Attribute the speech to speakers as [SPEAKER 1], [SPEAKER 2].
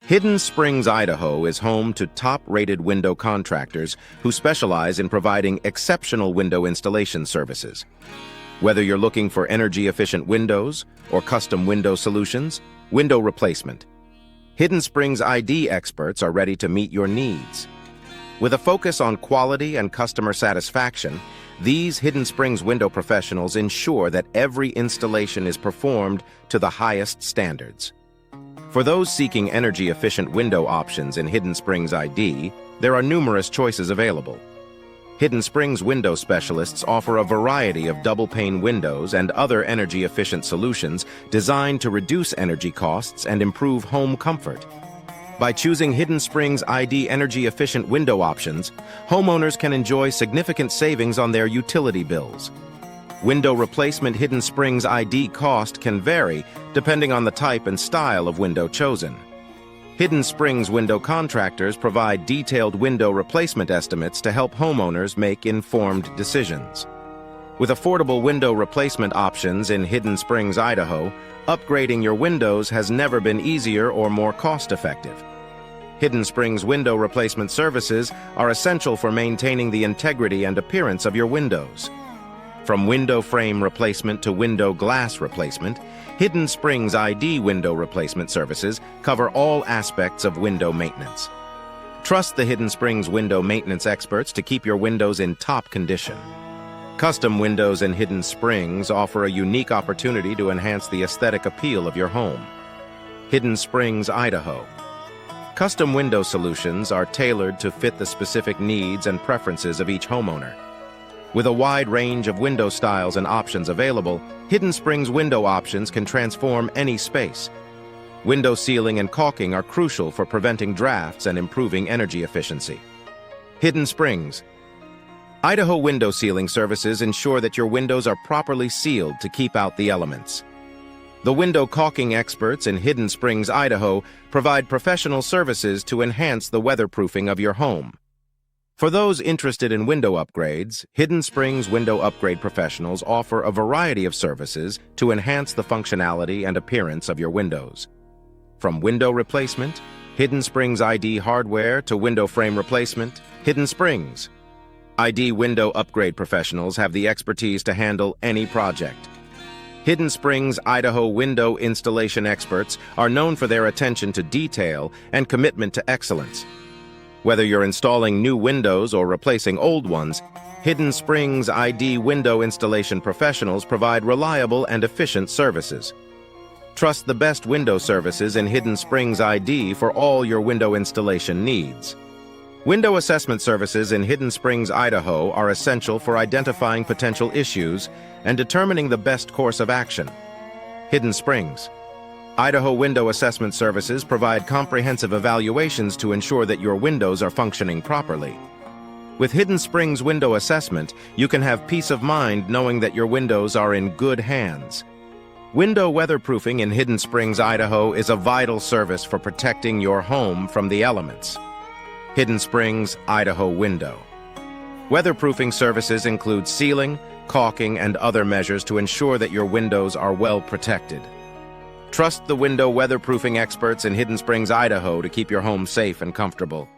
[SPEAKER 1] Hidden Springs, Idaho is home to top-rated window contractors who specialize in providing exceptional window installation services. Whether you're looking for energy-efficient windows or custom window solutions, window replacement, Hidden Springs ID experts are ready to meet your needs. With a focus on quality and customer satisfaction, these Hidden Springs window professionals ensure that every installation is performed to the highest standards. For those seeking energy-efficient window options in Hidden Springs ID, there are numerous choices available. Hidden Springs window specialists offer a variety of double-pane windows and other energy-efficient solutions designed to reduce energy costs and improve home comfort. By choosing Hidden Springs ID energy-efficient window options, homeowners can enjoy significant savings on their utility bills. Window replacement Hidden Springs ID cost can vary depending on the type and style of window chosen. Hidden Springs window contractors provide detailed window replacement estimates to help homeowners make informed decisions. With affordable window replacement options in Hidden Springs, Idaho, upgrading your windows has never been easier or more cost-effective. Hidden Springs window replacement services are essential for maintaining the integrity and appearance of your windows. From window frame replacement to window glass replacement, Hidden Springs ID window replacement services cover all aspects of window maintenance. Trust the Hidden Springs window maintenance experts to keep your windows in top condition. Custom windows in Hidden Springs offer a unique opportunity to enhance the aesthetic appeal of your home. Hidden Springs, Idaho. Custom window solutions are tailored to fit the specific needs and preferences of each homeowner. With a wide range of window styles and options available, Hidden Springs window options can transform any space. Window sealing and caulking are crucial for preventing drafts and improving energy efficiency. Hidden Springs. Idaho window sealing services ensure that your windows are properly sealed to keep out the elements. The window caulking experts in Hidden Springs, Idaho provide professional services to enhance the weatherproofing of your home. For those interested in window upgrades, Hidden Springs window upgrade professionals offer a variety of services to enhance the functionality and appearance of your windows. From window replacement, Hidden Springs ID hardware to window frame replacement, Hidden Springs ID window upgrade professionals have the expertise to handle any project. Hidden Springs, Idaho window installation experts are known for their attention to detail and commitment to excellence. Whether you're installing new windows or replacing old ones, Hidden Springs ID window installation professionals provide reliable and efficient services. Trust the best window services in Hidden Springs ID for all your window installation needs. Window assessment services in Hidden Springs, Idaho are essential for identifying potential issues and determining the best course of action. Hidden Springs. Idaho Window Assessment Services provide comprehensive evaluations to ensure that your windows are functioning properly. With Hidden Springs Window Assessment, you can have peace of mind knowing that your windows are in good hands. Window weatherproofing in Hidden Springs, Idaho is a vital service for protecting your home from the elements. Hidden Springs, Idaho Window. Weatherproofing services include sealing, caulking, and other measures to ensure that your windows are well protected. Trust the window weatherproofing experts in Hidden Springs, Idaho to keep your home safe and comfortable.